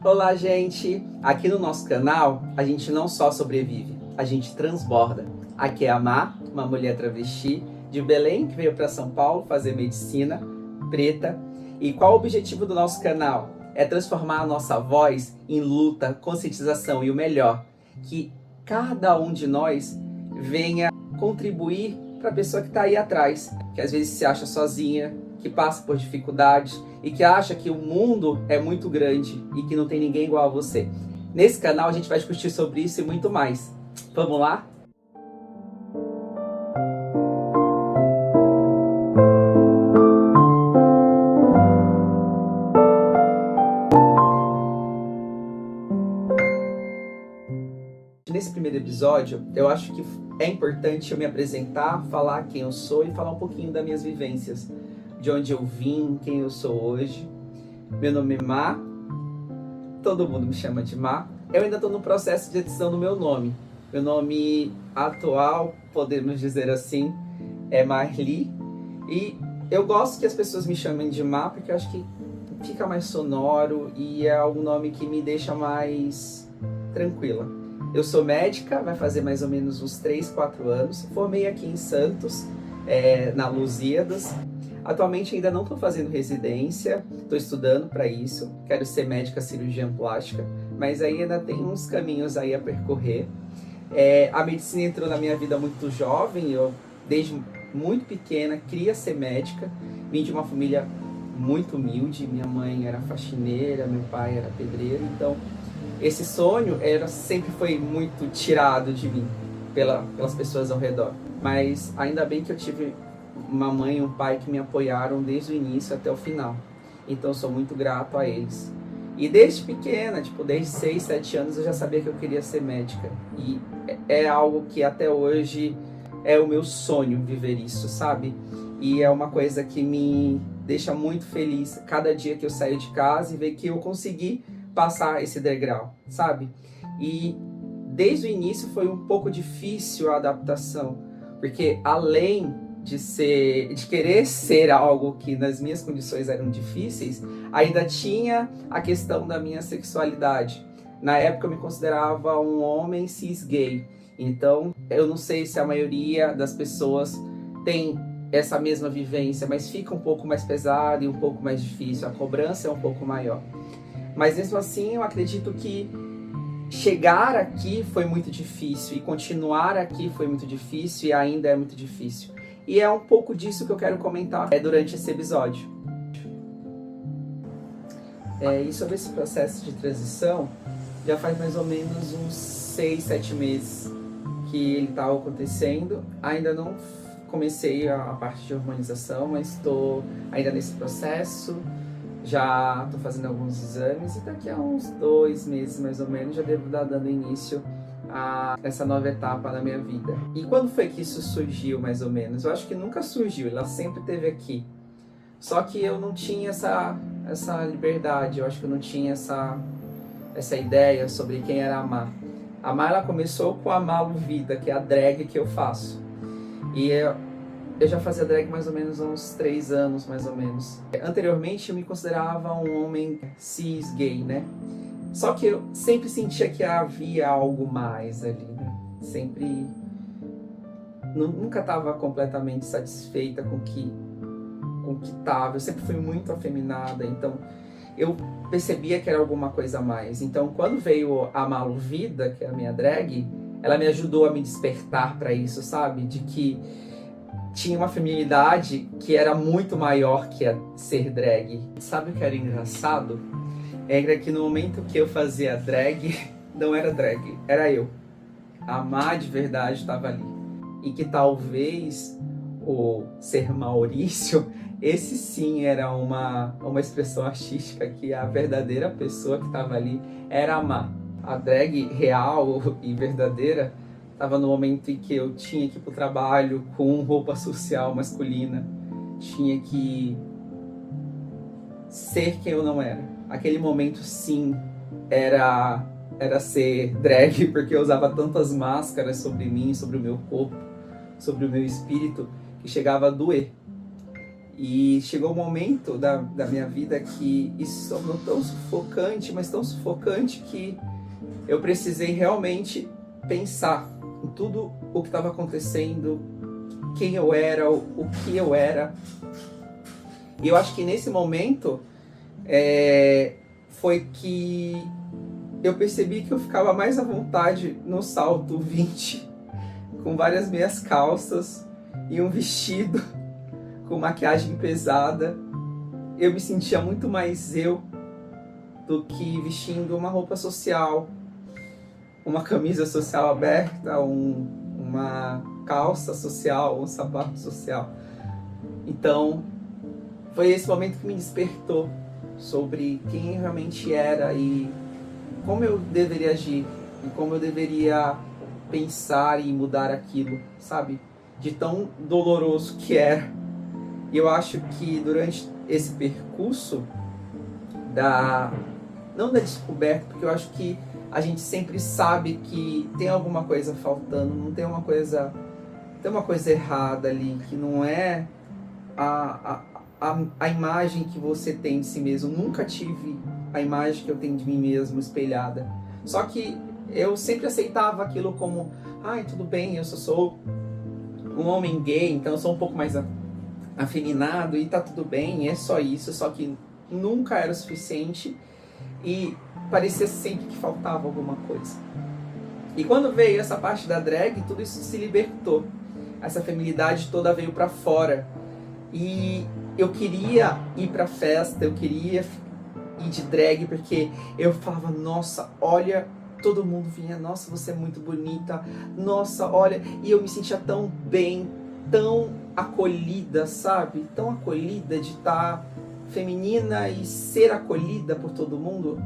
Olá, gente! Aqui no nosso canal, a gente não só sobrevive, a gente transborda. Aqui é a Má, uma mulher travesti de Belém que veio para São Paulo fazer medicina, preta. E qual o objetivo do nosso canal? É transformar a nossa voz em luta, conscientização e o melhor, que cada um de nós venha contribuir para a pessoa que está aí atrás, que às vezes se acha sozinha, que passa por dificuldades e que acha que o mundo é muito grande e que não tem ninguém igual a você. Nesse canal a gente vai discutir sobre isso e muito mais. Vamos lá? Nesse primeiro episódio, eu acho que é importante eu me apresentar, falar quem eu sou e falar um pouquinho das minhas vivências, de onde eu vim, quem eu sou hoje. Meu nome é Má, todo mundo me chama de Má. Eu ainda estou no processo de edição do meu nome. Meu nome atual, podemos dizer assim, é Marli. E eu gosto que as pessoas me chamem de Má, porque eu acho que fica mais sonoro e é um nome que me deixa mais tranquila. Eu sou médica, vai fazer mais ou menos uns 3, 4 anos. Formei aqui em Santos, na Lusíadas. Atualmente ainda não estou fazendo residência, estou estudando para isso. Quero ser médica cirurgiã plástica, mas aí ainda tem uns caminhos aí a percorrer. A medicina entrou na minha vida muito jovem, eu desde muito pequena queria ser médica. Vim de uma família muito humilde, minha mãe era faxineira, meu pai era pedreiro, então esse sonho sempre foi muito tirado de mim pelas pessoas ao redor. Mas ainda bem que eu tive uma mãe e um pai que me apoiaram desde o início até o final. Então eu sou muito grato a eles. E desde pequena, desde 6, 7 anos, eu já sabia que eu queria ser médica. E é algo que até hoje é o meu sonho viver isso, sabe? E é uma coisa que me deixa muito feliz cada dia que eu saio de casa e ver que eu consegui passar esse degrau, sabe? E desde o início foi um pouco difícil a adaptação, porque além de querer ser algo que nas minhas condições eram difíceis, ainda tinha a questão da minha sexualidade. Na época eu me considerava um homem cis gay, então eu não sei se a maioria das pessoas tem essa mesma vivência, mas fica um pouco mais pesado e um pouco mais difícil, a cobrança é um pouco maior. Mas mesmo assim, eu acredito que chegar aqui foi muito difícil e continuar aqui foi muito difícil e ainda é muito difícil. E é um pouco disso que eu quero comentar durante esse episódio. E sobre esse processo de transição, já faz mais ou menos uns 6, 7 meses que ele está acontecendo. Ainda não comecei a parte de hormonização, mas estou ainda nesse processo. Já estou fazendo alguns exames e daqui a uns 2 meses, mais ou menos, já devo estar dando início a essa nova etapa na minha vida. E quando foi que isso surgiu, mais ou menos? Eu acho que nunca surgiu, ela sempre esteve aqui. Só que eu não tinha essa liberdade, eu acho que eu não tinha essa ideia sobre quem era a Má. A Má, ela começou com a Malu Vida, que é a drag que eu faço. E eu já fazia drag mais ou menos há uns 3 anos, mais ou menos. Anteriormente eu me considerava um homem cis gay, né? Só que eu sempre sentia que havia algo mais ali, né? Nunca estava completamente satisfeita com o que estava. Eu sempre fui muito afeminada, então eu percebia que era alguma coisa a mais. Então quando veio a Malu Vida, que é a minha drag, ela me ajudou a me despertar para isso, sabe? De que tinha uma feminilidade que era muito maior que ser drag. Sabe o que era engraçado? Era que no momento que eu fazia drag, não era drag, era eu. A Má de verdade estava ali. E que talvez o ser Maurício, esse sim era uma expressão artística, que a verdadeira pessoa que estava ali era a Má. A drag real e verdadeira estava no momento em que eu tinha que ir para o trabalho com roupa social masculina. Tinha que ser quem eu não era. Aquele momento, sim, era ser drag, porque eu usava tantas máscaras sobre mim, sobre o meu corpo, sobre o meu espírito, que chegava a doer. E chegou um momento da minha vida que isso se tornou tão sufocante, mas tão sufocante que eu precisei realmente pensar em tudo o que estava acontecendo, quem eu era, o que eu era. E eu acho que nesse momento foi que eu percebi que eu ficava mais à vontade no salto 20, com várias meias calças e um vestido com maquiagem pesada. Eu me sentia muito mais eu do que vestindo uma roupa social, uma camisa social aberta, uma calça social, um sapato social. Então, foi esse momento que me despertou sobre quem eu realmente era e como eu deveria agir e como eu deveria pensar e mudar aquilo, sabe? De tão doloroso que era. E eu acho que durante esse percurso não da descoberta, porque eu acho que a gente sempre sabe que tem alguma coisa faltando, não tem uma coisa errada ali, que não é a imagem que você tem de si mesmo. Eu nunca tive a imagem que eu tenho de mim mesmo espelhada. Só que eu sempre aceitava aquilo como, tudo bem, eu sou um homem gay, então eu sou um pouco mais afeminado e tá tudo bem, é só isso. Só que nunca era o suficiente e parecia sempre que faltava alguma coisa. E quando veio essa parte da drag, tudo isso se libertou. Essa feminilidade toda veio pra fora. E eu queria ir pra festa, eu queria ir de drag, porque eu falava, nossa, olha, todo mundo vinha, nossa, você é muito bonita, nossa, olha, e eu me sentia tão bem, tão acolhida, sabe? Tão acolhida de estar feminina e ser acolhida por todo mundo.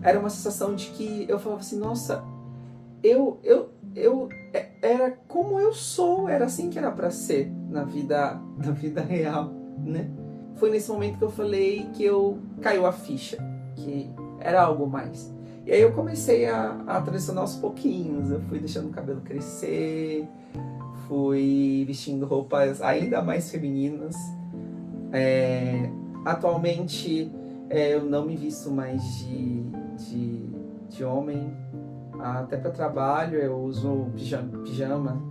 Era uma sensação de que eu falava assim, nossa, eu era como eu sou, era assim que era pra ser na vida real, né? Foi nesse momento que eu falei que caiu a ficha, que era algo mais. E aí eu comecei a transicionar aos pouquinhos, eu fui deixando o cabelo crescer, fui vestindo roupas ainda mais femininas. Atualmente eu não me visto mais de homem, até para trabalho eu uso pijama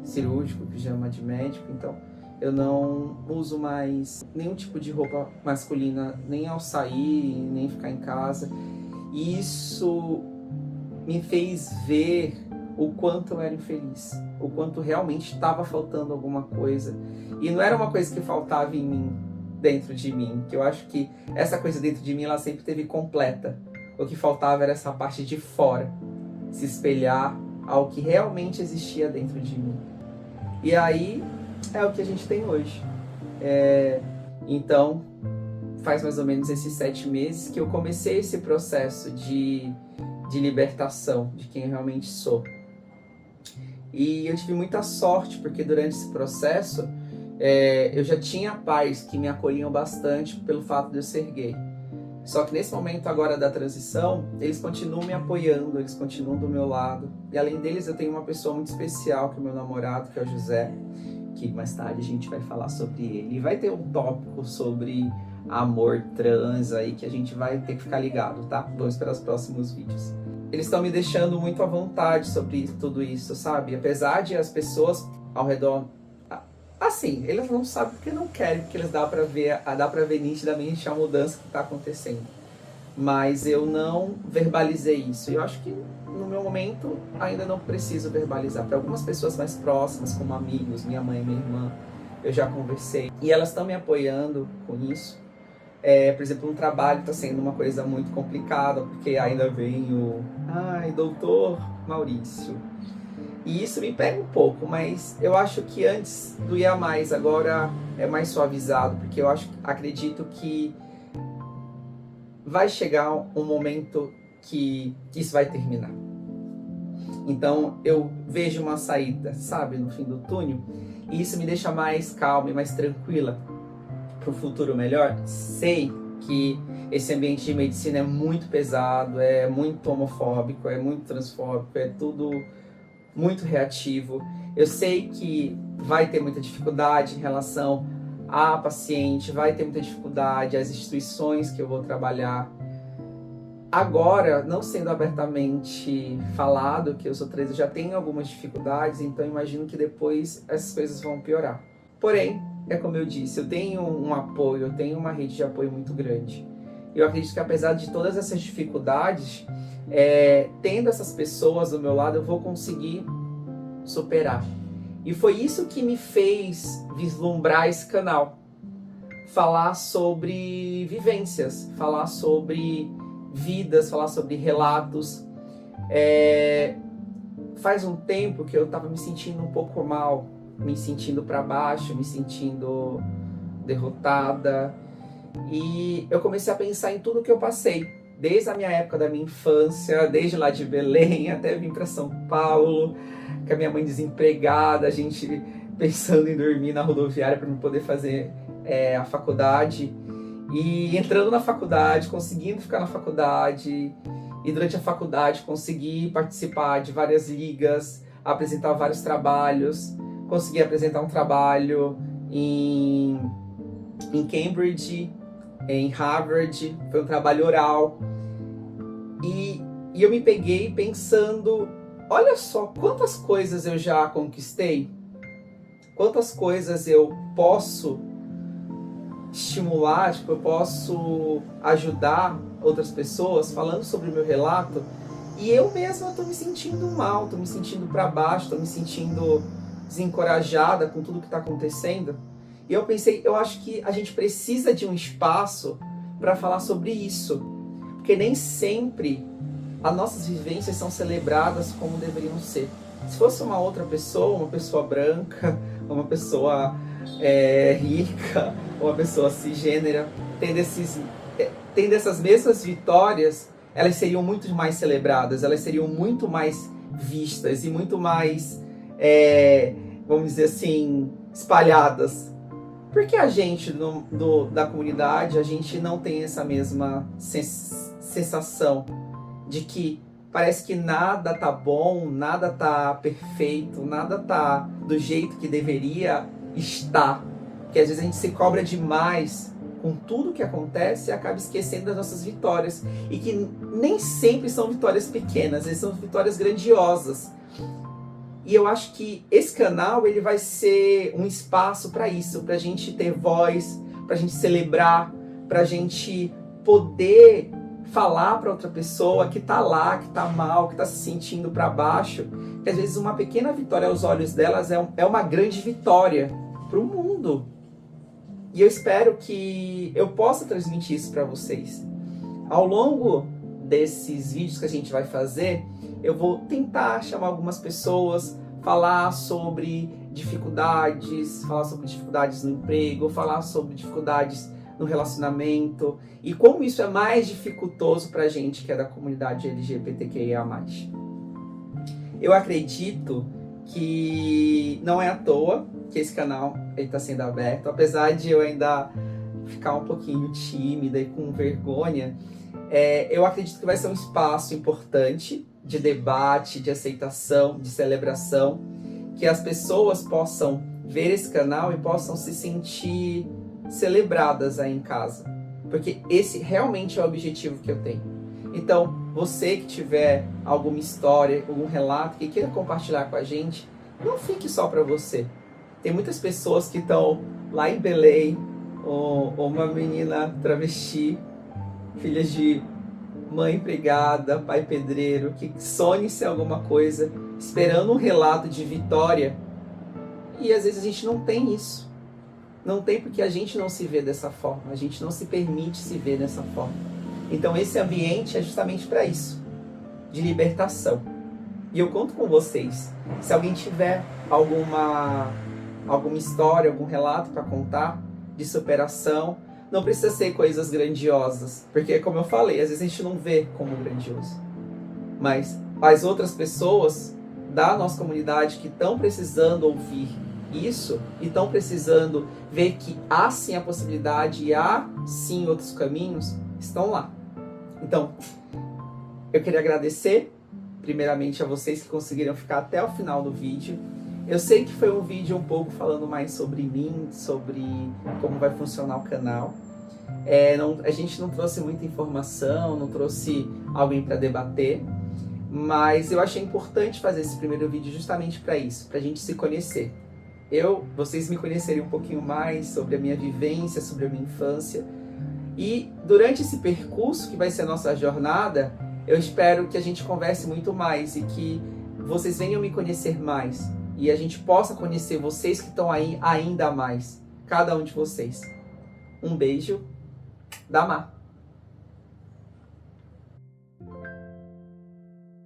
cirúrgico, pijama de médico, então eu não uso mais nenhum tipo de roupa masculina, nem ao sair, nem ficar em casa. E isso me fez ver o quanto eu era infeliz, o quanto realmente estava faltando alguma coisa. E não era uma coisa que faltava em mim, dentro de mim, que eu acho que essa coisa dentro de mim ela sempre esteve completa. O que faltava era essa parte de fora, se espelhar ao que realmente existia dentro de mim. E aí é o que a gente tem hoje. Então, faz mais ou menos esses 7 meses que eu comecei esse processo de libertação de quem eu realmente sou. E eu tive muita sorte, porque durante esse processo eu já tinha pais que me acolhiam bastante pelo fato de eu ser gay. Só que nesse momento agora da transição, eles continuam me apoiando, eles continuam do meu lado. E além deles, eu tenho uma pessoa muito especial, que é o meu namorado, que é o José, que mais tarde a gente vai falar sobre ele. E vai ter um tópico sobre amor trans aí, que a gente vai ter que ficar ligado, tá? Vamos esperar os próximos vídeos. Eles estão me deixando muito à vontade sobre tudo isso, sabe? Apesar de as pessoas ao redor... Assim, eles não sabem porque não querem, porque eles dá pra ver nitidamente a mudança que tá acontecendo. Mas eu não verbalizei isso. E eu acho que no meu momento ainda não preciso verbalizar. Para algumas pessoas mais próximas, como amigos, minha mãe e minha irmã, eu já conversei. E elas estão me apoiando com isso. Por exemplo, no trabalho está sendo uma coisa muito complicada, porque ainda vem doutor Maurício. E isso me pega um pouco, mas eu acho que antes doía mais, agora é mais suavizado, porque eu acredito que vai chegar um momento que isso vai terminar. Então eu vejo uma saída, sabe, no fim do túnel, e isso me deixa mais calma e mais tranquila para o futuro melhor. Sei que esse ambiente de medicina é muito pesado, é muito homofóbico, é muito transfóbico, é tudo muito reativo. Eu sei que vai ter muita dificuldade em relação a paciente vai ter muita dificuldade, as instituições que eu vou trabalhar. Agora, não sendo abertamente falado que eu sou trans, eu já tenho algumas dificuldades, então imagino que depois essas coisas vão piorar. Porém, é como eu disse, eu tenho um apoio, eu tenho uma rede de apoio muito grande. Eu acredito que apesar de todas essas dificuldades, tendo essas pessoas do meu lado, eu vou conseguir superar. E foi isso que me fez vislumbrar esse canal. Falar sobre vivências, falar sobre vidas, falar sobre relatos. Faz um tempo que eu estava me sentindo um pouco mal, me sentindo para baixo, me sentindo derrotada. E eu comecei a pensar em tudo que eu passei, desde a minha época da minha infância, desde lá de Belém até vir para São Paulo, com a minha mãe desempregada, a gente pensando em dormir na rodoviária para poder fazer a faculdade. E entrando na faculdade, conseguindo ficar na faculdade, e durante a faculdade consegui participar de várias ligas, apresentar vários trabalhos, consegui apresentar um trabalho em Cambridge, em Harvard, foi um trabalho oral. E eu me peguei pensando, olha só quantas coisas eu já conquistei, quantas coisas eu posso estimular, eu posso ajudar outras pessoas falando sobre o meu relato, e eu mesma estou me sentindo mal, estou me sentindo para baixo, estou me sentindo desencorajada com tudo que está acontecendo. E eu pensei, eu acho que a gente precisa de um espaço para falar sobre isso, porque nem sempre as nossas vivências são celebradas como deveriam ser. Se fosse uma outra pessoa, uma pessoa branca, uma pessoa rica, uma pessoa cisgênera, tendo essas mesmas vitórias, elas seriam muito mais celebradas, elas seriam muito mais vistas e muito mais, vamos dizer assim, espalhadas. Porque a gente da comunidade, a gente não tem essa mesma sensação de que parece que nada tá bom, nada tá perfeito, nada tá do jeito que deveria estar. Que às vezes a gente se cobra demais com tudo que acontece e acaba esquecendo das nossas vitórias. E que nem sempre são vitórias pequenas, eles são vitórias grandiosas. E eu acho que esse canal ele vai ser um espaço para isso, para a gente ter voz, para a gente celebrar, para a gente poder falar para outra pessoa que está lá, que está mal, que está se sentindo para baixo, que às vezes uma pequena vitória aos olhos delas é uma grande vitória para o mundo. E eu espero que eu possa transmitir isso para vocês. Ao longo desses vídeos que a gente vai fazer, eu vou tentar chamar algumas pessoas, falar sobre dificuldades, falar sobre dificuldades no emprego, falar sobre dificuldades no relacionamento e como isso é mais dificultoso pra gente que é da comunidade LGBTQIA+. Eu acredito que não é à toa que esse canal está sendo aberto, apesar de eu ainda ficar um pouquinho tímida e com vergonha. Eu acredito que vai ser um espaço importante de debate, de aceitação, de celebração, que as pessoas possam ver esse canal e possam se sentir celebradas aí em casa, porque esse realmente é o objetivo que eu tenho. Então, você que tiver alguma história, algum relato que queira compartilhar com a gente, não fique só para você. Tem muitas pessoas que estão lá em Belém, ou uma menina travesti, filhas de mãe empregada, pai pedreiro, que sonha em ser alguma coisa, esperando um relato de vitória. E às vezes a gente não tem isso. Não tem porque a gente não se vê dessa forma, a gente não se permite se ver dessa forma. Então esse ambiente é justamente para isso, de libertação. E eu conto com vocês. Se alguém tiver alguma história, algum relato para contar de superação, não precisa ser coisas grandiosas, porque como eu falei, às vezes a gente não vê como grandioso. Mas as outras pessoas da nossa comunidade que estão precisando ouvir isso e estão precisando ver que há sim a possibilidade e há sim outros caminhos, estão lá. Então, eu queria agradecer primeiramente a vocês que conseguiram ficar até o final do vídeo. Eu sei que foi um vídeo um pouco falando mais sobre mim, sobre como vai funcionar o canal. A gente não trouxe muita informação, não trouxe alguém para debater, mas eu achei importante fazer esse primeiro vídeo justamente para isso, para a gente se conhecer. Vocês me conhecerem um pouquinho mais sobre a minha vivência, sobre a minha infância. E durante esse percurso que vai ser a nossa jornada, eu espero que a gente converse muito mais e que vocês venham me conhecer mais. E a gente possa conhecer vocês que estão aí ainda mais. Cada um de vocês. Um beijo da Má.